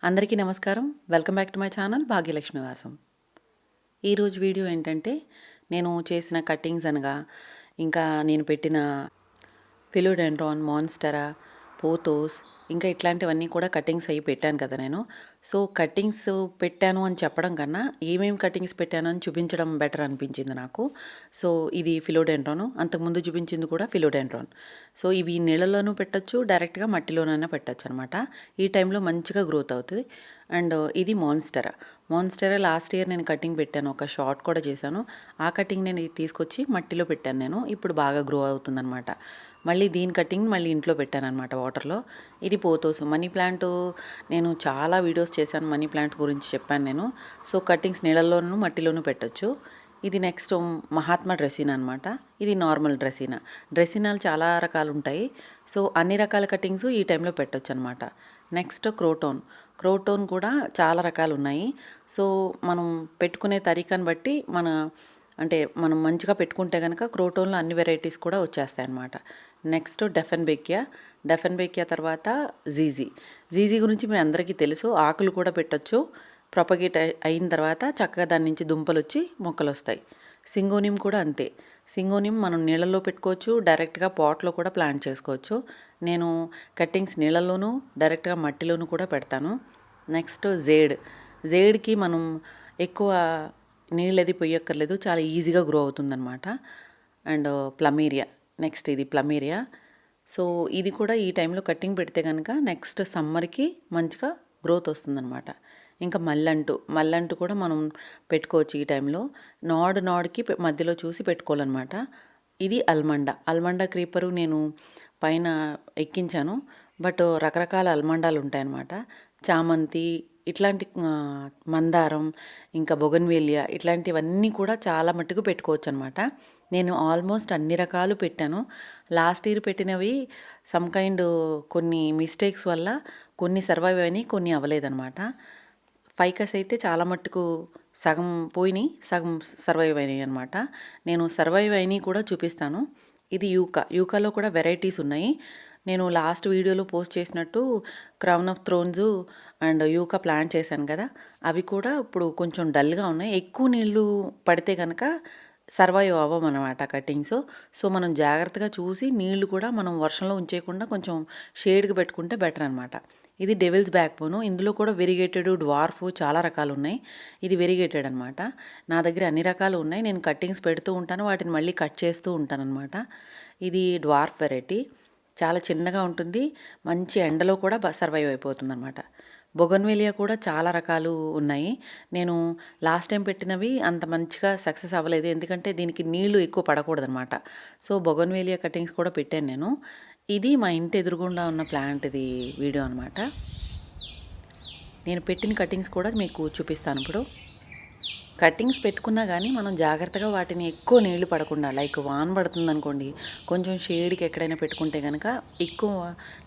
అందరికీ నమస్కారం. Welcome back to my channel Bhagyalakshmi Vasam. ఈరోజు వీడియో ఏంటంటే నేను చేసిన కటింగ్స్ అనగా ఇంకా నేను పెట్టిన ఫిలోడెండ్రాన్, మాన్స్టెరా, పోథోస్ ఇంకా ఇట్లాంటివన్నీ కూడా కటింగ్స్ అయ్యి పెట్టాను కదా నేను. సో కటింగ్స్ పెట్టాను అని చెప్పడం కన్నా ఏమేమి కటింగ్స్ పెట్టాను అని చూపించడం బెటర్ అనిపించింది నాకు. సో ఇది ఫిలోడెండ్రాన్, అంతకుముందు చూపించింది కూడా ఫిలోడెండ్రాన్. సో ఇవి నీళ్ళలోనూ పెట్టచ్చు, డైరెక్ట్గా మట్టిలోనైనా పెట్టచ్చు అనమాట. ఈ టైంలో మంచిగా గ్రోత్ అవుతుంది. అండ్ ఇది మాన్స్టెరా లాస్ట్ ఇయర్ నేను కటింగ్ పెట్టాను, ఒక షార్ట్ కూడా చేశాను. ఆ కటింగ్ నేను తీసుకొచ్చి మట్టిలో పెట్టాను నేను. ఇప్పుడు బాగా గ్రో అవుతుందన్నమాట. మళ్ళీ దీని కటింగ్ మళ్ళీ ఇంట్లో పెట్టాను అనమాట వాటర్లో. ఇది పోతోస్ మనీ ప్లాంట్. నేను చాలా వీడియోస్ చేశాను, మనీ ప్లాంట్ గురించి చెప్పాను నేను. సో కటింగ్స్ నీళ్ళల్లోనూ మట్టిలోనూ పెట్టచ్చు. ఇది నెక్స్ట్ మహాత్మా డ్రెసినా అనమాట. ఇది నార్మల్ డ్రెసినాలు చాలా రకాలు ఉంటాయి. సో అన్ని రకాల కటింగ్స్ ఈ టైంలో పెట్టచ్చు అనమాట. నెక్స్ట్ క్రోటోన్ కూడా చాలా రకాలు ఉన్నాయి. సో మనం పెట్టుకునే తరీకాని బట్టి మనం మంచిగా పెట్టుకుంటే కనుక క్రోటోన్లో అన్ని వెరైటీస్ కూడా వచ్చేస్తాయి అన్నమాట. నెక్స్ట్ డెఫెన్ బేకియా తర్వాత జీజీ గురించి మీ అందరికీ తెలుసు. ఆకులు కూడా పెట్టచ్చు. ప్రొపగేట్ అయిన తర్వాత చక్కగా దాని నుంచి దుంపలు వచ్చి మొక్కలు వస్తాయి. సింగోనియం కూడా అంతే. సింగోనియం మనం నీళ్ళల్లో పెట్టుకోవచ్చు, డైరెక్ట్గా పాట్లో కూడా ప్లాంట్ చేసుకోవచ్చు. నేను కట్టింగ్స్ నీళ్ళల్లోనూ డైరెక్ట్గా మట్టిలోనూ కూడా పెడతాను. నెక్స్ట్ జేడ్కి మనం ఎక్కువ నీళ్ళు అది పొయ్యక్కర్లేదు, చాలా ఈజీగా గ్రో అవుతుందన్నమాట. అండ్ నెక్స్ట్ ఇది ప్లమేరియా. సో ఇది కూడా ఈ టైంలో కట్టింగ్ పెడితే కనుక నెక్స్ట్ సమ్మర్కి మంచిగా గ్రోత్ వస్తుందన్నమాట. ఇంకా మల్లంటు కూడా మనం పెట్టుకోవచ్చు ఈ టైంలో. నాడుకి మధ్యలో చూసి పెట్టుకోవాలన్నమాట. ఇది అల్మండా క్రీపరు నేను పైన ఎక్కించాను. బట్ రకరకాల అల్మండాలు ఉంటాయన్నమాట. చామంతి, ఇట్లాంటి మందారం, ఇంకా బొగన్వేలియా, ఇట్లాంటివన్నీ కూడా చాలా మట్టుకు పెట్టుకోవచ్చు అనమాట. నేను ఆల్మోస్ట్ అన్ని రకాలు పెట్టాను. లాస్ట్ ఇయర్ పెట్టినవి కొన్ని మిస్టేక్స్ వల్ల కొన్ని సర్వైవ్ అయినాయి, కొన్ని అవ్వలేదన్నమాట. ఫైకస్ అయితే చాలా మట్టుకు సగం పోయినాయి, సగం సర్వైవ్ అయినాయి అనమాట. నేను సర్వైవ్ అయినాయి కూడా చూపిస్తాను. ఇది యూకాలో కూడా వెరైటీస్ ఉన్నాయి. నేను లాస్ట్ వీడియోలో పోస్ట్ చేసినట్టు crown of thorns and yucca plant చేశాను కదా, అవి కూడా ఇప్పుడు కొంచెం డల్గా ఉన్నాయి. ఎక్కువ నీళ్ళు పడితే కనుక సర్వైవ్ అవ్వమన్నమాట కటింగ్స్. సో మనం జాగ్రత్తగా చూసి నీళ్లు కూడా మనం వర్షంలో ఉంచేయకుండా కొంచెం షేడ్కి పెట్టుకుంటే బెటర్ అనమాట. ఇది డెవిల్స్ బ్యాక్ బోను. ఇందులో కూడా వెరిగేటెడ్, డ్వార్ఫ్ చాలా రకాలు ఉన్నాయి. ఇది వెరిగేటెడ్ అనమాట. నా దగ్గర అన్ని రకాలు ఉన్నాయి. నేను కట్టింగ్స్ పెడుతూ ఉంటాను, వాటిని మళ్ళీ కట్ చేస్తూ ఉంటాను అనమాట. ఇది డ్వార్ఫ్ వెరైటీ, చాలా చిన్నగా ఉంటుంది, మంచి ఎండలో కూడా సర్వైవ్ అయిపోతుంది అనమాట. బొగన్వేలియా కూడా చాలా రకాలు ఉన్నాయి. నేను లాస్ట్ టైం పెట్టినవి అంత మంచిగా సక్సెస్ అవ్వలేదు, ఎందుకంటే దీనికి నీళ్లు ఎక్కువ పడకూడదనమాట. సో బొగన్వేలియా కటింగ్స్ కూడా పెట్టాను నేను. ఇది మా ఇంటి ఎదురుగుండా ఉన్న ప్లాంట్, ఇది వీడియో అనమాట. నేను పెట్టిన కటింగ్స్ కూడా మీకు చూపిస్తాను ఇప్పుడు. కట్టింగ్స్ పెట్టుకున్నా కానీ మనం జాగ్రత్తగా వాటిని ఎక్కువ నీళ్లు పడకుండా, లైక్ వాన పడుతుంది అనుకోండి, కొంచెం షేడ్కి ఎక్కడైనా పెట్టుకుంటే కనుక ఎక్కువ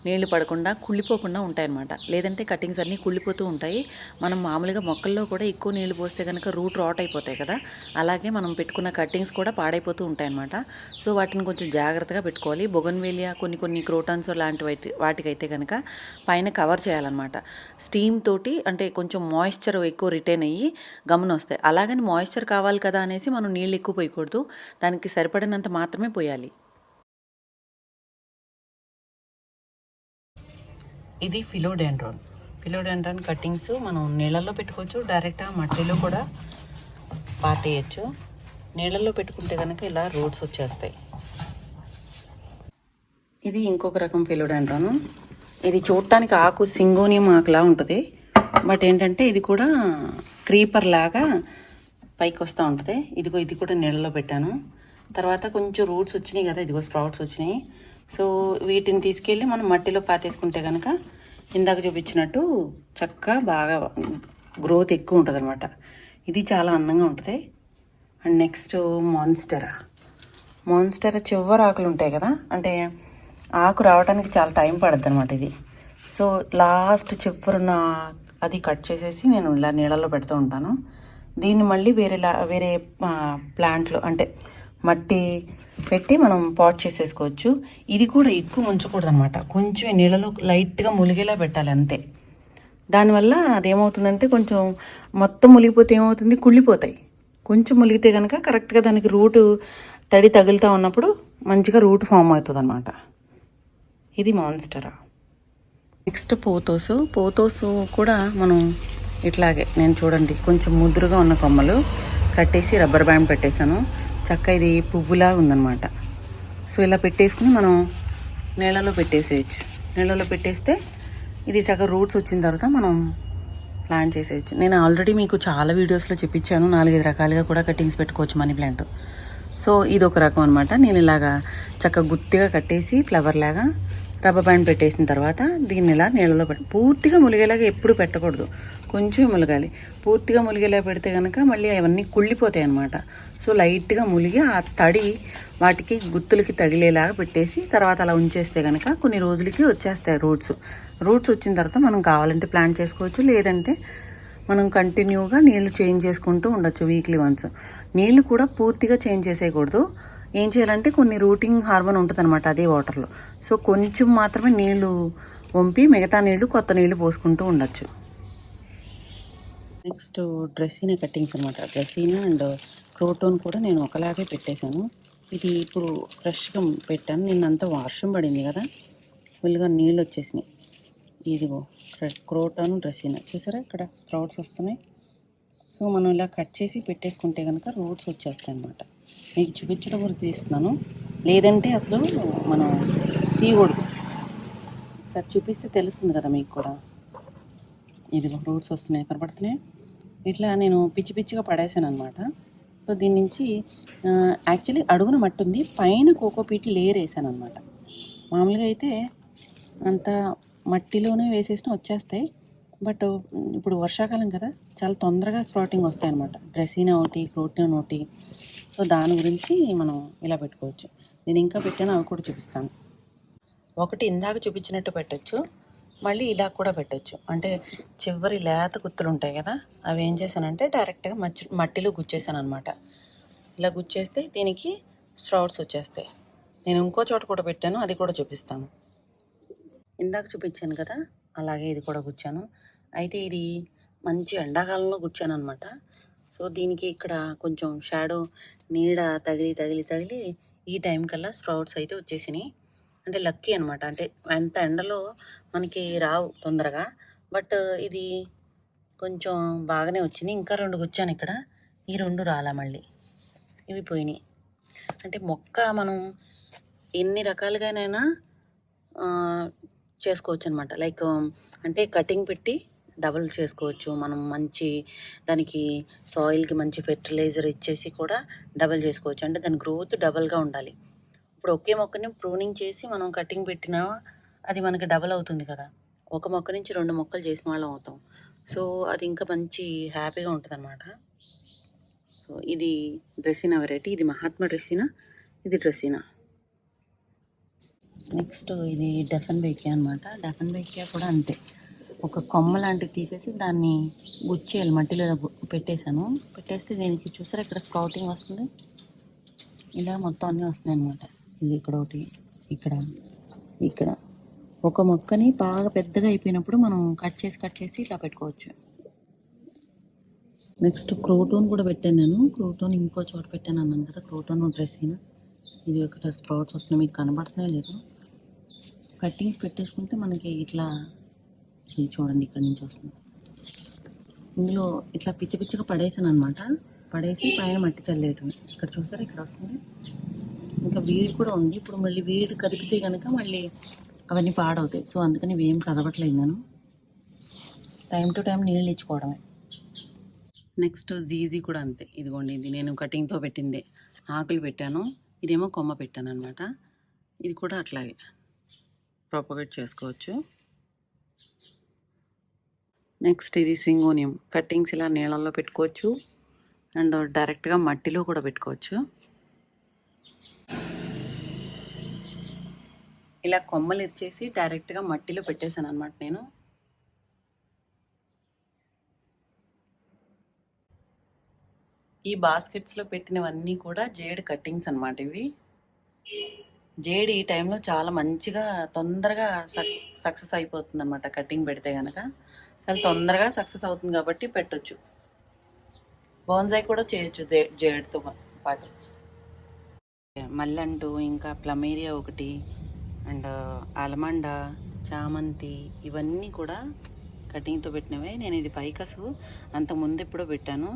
నీళ్లు పడకుండా కుళ్ళిపోకుండా ఉంటాయన్నమాట. లేదంటే కటింగ్స్ అన్నీ కుళ్ళిపోతూ ఉంటాయి. మనం మామూలుగా మొక్కల్లో కూడా ఎక్కువ నీళ్లు పోస్తే కనుక రూట్ రాట్ అయిపోతాయి కదా, అలాగే మనం పెట్టుకున్న కట్టింగ్స్ కూడా పాడైపోతూ ఉంటాయన్నమాట. సో వాటిని కొంచెం జాగ్రత్తగా పెట్టుకోవాలి. బొగన్వేలియా, కొన్ని క్రోటన్స్ లాంటి వాటికైతే కనుక పైన కవర్ చేయాలన్నమాట. స్టీమ్ తోటి, అంటే కొంచెం మాయిశ్చర్ ఎక్కువ రిటైన్ అయ్యి గమ్మున వస్తాయి. అలాగని మాయిశ్చర్ కావాలి కదా అనేసి మనం నీళ్ళు ఎక్కువ పోయకూడదు, దానికి సరిపడినంత మాత్రమే పోయాలి. ఇది ఫిలోడెండ్రాన్ కట్టింగ్స్ మనం నీళ్ళల్లో పెట్టుకోవచ్చు, డైరెక్ట్గా మట్టిలో కూడా పాతేయచ్చు. నీళ్ళల్లో పెట్టుకుంటే కనుక ఇలా రూట్స్ వచ్చేస్తాయి. ఇది ఇంకొక రకం ఫిలోడెండ్రాన్. ఇది చూడటానికి ఆకు సింగోనియం ఆకులా ఉంటుంది, బట్ ఏంటంటే ఇది కూడా క్రీపర్ లాగా పైకి వస్తూ ఉంటుంది. ఇది కూడా నీళ్ళలో పెట్టాను. తర్వాత కొంచెం రూట్స్ వచ్చినాయి కదా, ఇదిగో స్ప్రౌట్స్ వచ్చినాయి. సో వీటిని తీసుకెళ్ళి మనం మట్టిలో పాతేసుకుంటే కనుక ఇందాక చూపించినట్టు చక్కగా బాగా గ్రోత్ ఎక్కువ ఉంటుంది అనమాట. ఇది చాలా అందంగా ఉంటుంది. అండ్ నెక్స్ట్ మాన్స్టెరా చివరి ఆకులు ఉంటాయి కదా, అంటే ఆకు రావడానికి చాలా టైం పడుతుంది అనమాట ఇది. సో లాస్ట్ చివరున్న అది కట్ చేసేసి నేను ఇలా నీళ్ళలో పెడుతూ ఉంటాను. దీన్ని మళ్ళీ వేరే ప్లాంట్లో, అంటే మట్టి పెట్టి మనం పాట్ చేసేసుకోవచ్చు. ఇది కూడా ఎక్కువ ఉంచకూడదు అనమాట, కొంచెం నీళ్ళలో లైట్గా ములిగేలా పెట్టాలి అంతే. దానివల్ల అదేమవుతుందంటే కొంచెం మొత్తం మునిగిపోతే ఏమవుతుంది, కుళ్ళిపోతాయి. కొంచెం మునిగితే కనుక కరెక్ట్గా దానికి రూటు తడి తగులుతూ ఉన్నప్పుడు మంచిగా రూట్ ఫామ్ అవుతుంది అనమాట. ఇది మాన్స్టరా. నెక్స్ట్ పోతోసు కూడా మనం ఇట్లాగే, నేను చూడండి కొంచెం ముదురుగా ఉన్న కొమ్మలు కట్టేసి రబ్బర్ బ్యాండ్ పెట్టేశాను. చక్క ఇది పువ్వులా ఉందన్నమాట. సో ఇలా పెట్టేసుకుని మనం నీళ్ళలో పెట్టేసేయచ్చు. నీళ్ళలో పెట్టేస్తే ఇది చక్కగా రూట్స్ వచ్చిన తర్వాత మనం ప్లాంట్ చేసేయచ్చు. నేను ఆల్రెడీ మీకు చాలా వీడియోస్లో చూపించాను, 4-5 రకాలుగా కూడా కటింగ్స్ పెట్టుకోవచ్చు మనీ ప్లాంట్. సో ఇది ఒక రకం అనమాట. నేను ఇలాగా చక్కగా గుత్తిగా కట్టేసి ఫ్లవర్ లాగా రబ్బర్ బ్యాండ్ పెట్టేసిన తర్వాత దీన్ని ఇలా నీళ్ళలో పూర్తిగా ములిగేలాగా ఎప్పుడు పెట్టకూడదు, కొంచెం ములగాలి. పూర్తిగా ములిగేలా పెడితే కనుక మళ్ళీ అవన్నీ కుళ్ళిపోతాయి అనమాట. సో లైట్గా ములిగి ఆ తడి వాటికి గుత్తులకి తగిలేలాగా పెట్టేసి తర్వాత అలా ఉంచేస్తే కనుక కొన్ని రోజులకి వచ్చేస్తాయి రూట్స్ వచ్చిన తర్వాత మనం కావాలంటే ప్లాంట్ చేసుకోవచ్చు, లేదంటే మనం కంటిన్యూగా నీళ్లు చేంజ్ చేసుకుంటూ ఉండొచ్చు వీక్లీ వన్స్. నీళ్లు కూడా పూర్తిగా చేంజ్ చేసేయకూడదు. ఏం చేయాలంటే కొన్ని రూటింగ్ హార్మోన్ ఉంటుంది అనమాట అదే వాటర్లో. సో కొంచెం మాత్రమే నీళ్లు వంపి మిగతా నీళ్లు కొత్త నీళ్లు పోసుకుంటూ ఉండొచ్చు. నెక్స్ట్ డ్రెస్సీనా కట్టింగ్స్ అనమాట. డ్రెస్సీనా అండ్ క్రోటోన్ కూడా నేను ఒకలాగే పెట్టేశాను. ఇది ఇప్పుడు ఫ్రెష్గా పెట్టాను. నిన్నంతా వర్షం పడింది కదా, ఫుల్గా నీళ్ళు వచ్చేసినాయి. ఇదిగో క్రోటోన్ డ్రెస్సీనా చూసారా, ఇక్కడ స్ప్రౌట్స్ వస్తున్నాయి. సో మనం ఇలా కట్ చేసి పెట్టేసుకుంటే కనుక రూట్స్ వచ్చేస్తాయి అన్నమాట. మీకు చూపించడం కూడా తీస్తున్నాను, లేదంటే అసలు మనం తీయకూడదు. ఒకసారి చూపిస్తే తెలుస్తుంది కదా మీకు కూడా. ఇదిగో రూట్స్ వస్తున్నాయి, కనపడుతున్నాయి. ఇట్లా నేను పిచ్చిగా పడేసాను అనమాట. సో దీని నుంచి యాక్చువల్లీ అడుగున మట్టి ఉంది, పైన కోకోపీట్ లేయర్ వేసాను అనమాట. మామూలుగా అయితే అంత మట్టిలోనే వేసేసిన వచ్చేస్తాయి, బట్ ఇప్పుడు వర్షాకాలం కదా, చాలా తొందరగా స్ప్రౌటింగ్ వస్తాయి అనమాట. డ్రెస్సీనా ఒకటి, క్రోటోన్ ఒకటి. సో దాని గురించి మనం ఇలా పెట్టుకోవచ్చు. నేను ఇంకా పెట్టాను, అవి కూడా చూపిస్తాను. ఒకటి ఇందాక చూపించినట్టు పెట్టచ్చు, మళ్ళీ ఇలా కూడా పెట్టచ్చు. అంటే చివరి లేత గుత్తులు ఉంటాయి కదా, అవి ఏం చేశానంటే డైరెక్ట్గా మట్టిలో గుచ్చేసాను అనమాట. ఇలా గుచ్చేస్తే దీనికి స్ప్రౌట్స్ వచ్చేస్తాయి. నేను ఇంకో చోట కూడా పెట్టాను, అది కూడా చూపిస్తాను. ఇందాక చూపించాను కదా, అలాగే ఇది కూడా గుచ్చాను. అయితే ఇది మంచి ఎండాకాలంలో గుచ్చాను అనమాట. సో దీనికి ఇక్కడ కొంచెం షాడో నీడ తగిలి ఈ టైం కల్లా స్ప్రౌట్స్ అయితే వచ్చేసినాయి. అంటే లక్కీ అనమాట. అంటే ఎంత ఎండలో మనకి రావు తొందరగా, బట్ ఇది కొంచెం బాగానే వచ్చినాయి. ఇంకా 2 గుచ్చాను ఇక్కడ, ఈ 2 రాలా, మళ్ళీ ఇవి పోయినాయి. అంటే మొక్క మనం ఎన్ని రకాలుగానైనా చేసుకోవచ్చు అనమాట. లైక్ అంటే కటింగ్ పెట్టి డబుల్ చేసుకోవచ్చు మనం. మంచి దానికి సాయిల్కి మంచి ఫెర్టిలైజర్ ఇచ్చేసి కూడా డబల్ చేసుకోవచ్చు. అంటే దాని గ్రోత్ డబల్గా ఉండాలి. ఇప్పుడు ఒకే మొక్కని ప్రూనింగ్ చేసి మనం కటింగ్ పెట్టినా అది మనకి డబల్ అవుతుంది కదా, ఒక మొక్క నుంచి 2 మొక్కలు చేసిన వాళ్ళం అవుతాం. సో అది ఇంకా మంచి హ్యాపీగా ఉంటుంది అనమాట. సో ఇది డ్రెస్సీనా వెరైటీ, ఇది మహాత్మా డ్రెస్సీనా, ఇది డ్రెస్సీనా. నెక్స్ట్ ఇది డెఫన్ బేకియా అనమాట. డెఫన్ బేకియా కూడా అంతే, ఒక కొమ్మ లాంటివి తీసేసి దాన్ని గుచ్చేయాలి, మట్టిలో పెట్టేశాను. పెట్టేస్తే దీనికి చూసారా ఇక్కడ స్ప్రౌటింగ్ వస్తుంది, ఇలా మొత్తం అన్నీ వస్తున్నాయి అనమాట. ఇది ఇక్కడ ఒకటి, ఇక్కడ ఒక మొక్కని బాగా పెద్దగా అయిపోయినప్పుడు మనం కట్ చేసి ఇట్లా పెట్టుకోవచ్చు. నెక్స్ట్ క్రోటోన్ కూడా పెట్టాను నేను. క్రోటోన్ ఇంకో చోట పెట్టాను అన్నాను కదా, క్రోటోన్ డ్రెస్సీనా. ఇది ఒకటి స్ప్రౌట్స్ వస్తున్నాయి, మీకు కనబడుతున్నాయి లేదు. కట్టింగ్స్ పెట్టేసుకుంటే మనకి ఇట్లా, ఇది చూడండి ఇక్కడ నుంచి వస్తుంది. ఇందులో ఇట్లా పిచ్చిగా పడేసాను అనమాట. పడేసి పైన మట్టి చల్లేయటం. ఇక్కడ చూసారా ఇక్కడ వస్తుంది. ఇంకా వీడు కూడా ఉంది. ఇప్పుడు మళ్ళీ వీడు కదిపితే కనుక మళ్ళీ అవన్నీ పాడవుతాయి. సో అందుకని ఇవి ఏం కదపట్లేదు నేను. టైం టు టైం నీళ్ళు ఇచ్చుకోవడమే. నెక్స్ట్ జీజీ కూడా అంతే. ఇదిగోండి, ఇది నేను కటింగ్తో పెట్టిందే. ఆకులు పెట్టాను, ఇదేమో కొమ్మ పెట్టాను అనమాట. ఇది కూడా అట్లాగే ప్రొపగేట్ చేసుకోవచ్చు. నెక్స్ట్ ఇది సింగోనియం. కట్టింగ్స్ ఇలా నీళ్ళల్లో పెట్టుకోవచ్చు అండ్ డైరెక్ట్గా మట్టిలో కూడా పెట్టుకోవచ్చు. ఇలా కొమ్మలు ఇచ్చేసి డైరెక్ట్గా మట్టిలో పెట్టేశాను అనమాట నేను. ఈ బాస్కెట్స్లో పెట్టినవన్నీ కూడా జేడ్ కట్టింగ్స్ అనమాట. ఇవి జేడ్ ఈ టైంలో చాలా మంచిగా తొందరగా సక్సెస్ అయిపోతుంది అనమాట కటింగ్ పెడితే కనుక. చాలా తొందరగా సక్సెస్ అవుతుంది కాబట్టి పెట్టొచ్చు. బోన్సాయి కూడా చేయొచ్చు జేడుతో పాటు. మల్లెంటు, ఇంకా ప్లమేరియా ఒకటి, అండ్ అలమండ, చామంతి, ఇవన్నీ కూడా కటింగ్తో పెట్టినవే. నేను ఇది పైకసు అంతకుముందు ఎప్పుడో పెట్టాను.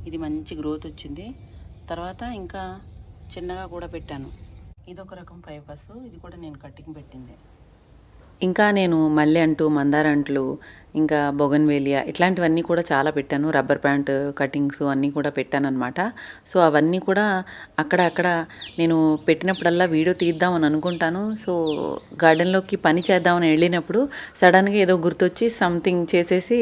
ఇది మంచి గ్రోత్ వచ్చింది. తర్వాత ఇంకా చిన్నగా కూడా పెట్టాను. ఇదొక రకం పైకసు, ఇది కూడా నేను కటింగ్ పెట్టింది. ఇంకా నేను మల్లె అంటూ, మందార అంట్లు, ఇంకా బొగన్వేలియా ఇట్లాంటివన్నీ కూడా చాలా పెట్టాను. రబ్బర్ ప్యాంట్ కటింగ్స్ అన్నీ కూడా పెట్టానన్నమాట. సో అవన్నీ కూడా అక్కడ నేను పెట్టినప్పుడల్లా వీడియో తీద్దామని అనుకుంటాను. సో గార్డెన్లోకి పని చేద్దామని వెళ్ళినప్పుడు సడన్గా ఏదో గుర్తొచ్చి సంథింగ్ చేసేసి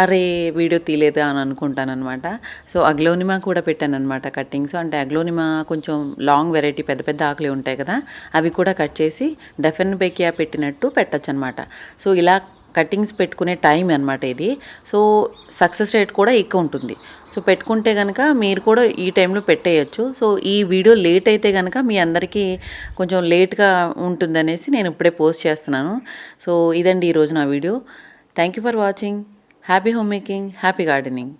అరే వీడియో తీయలేదా అని అనుకుంటానన్నమాట. సో అగ్లోనిమా కూడా పెట్టానన్నమాట కటింగ్స్. అంటే అగ్లోనిమా కొంచెం లాంగ్ వెరైటీ, పెద్ద పెద్ద ఆకులు ఉంటాయి కదా, అవి కూడా కట్ చేసి డెఫెన్బేకియా పెట్టినట్టు పెట్టచ్చు అనమాట. సో ఇలా కటింగ్స్ పెట్టుకునే టైం అనమాట ఇది. సో సక్సెస్ రేట్ కూడా ఎక్కువ ఉంటుంది. సో పెట్టుకుంటే కనుక మీరు కూడా ఈ టైంలో పెట్టేయచ్చు. సో ఈ వీడియో లేట్ అయితే కనుక మీ అందరికీ కొంచెం లేట్గా ఉంటుందనేసి నేను ఇప్పుడే పోస్ట్ చేస్తున్నాను. సో ఇదండి ఈరోజు నా video. Thank you for watching. Happy home making, happy gardening.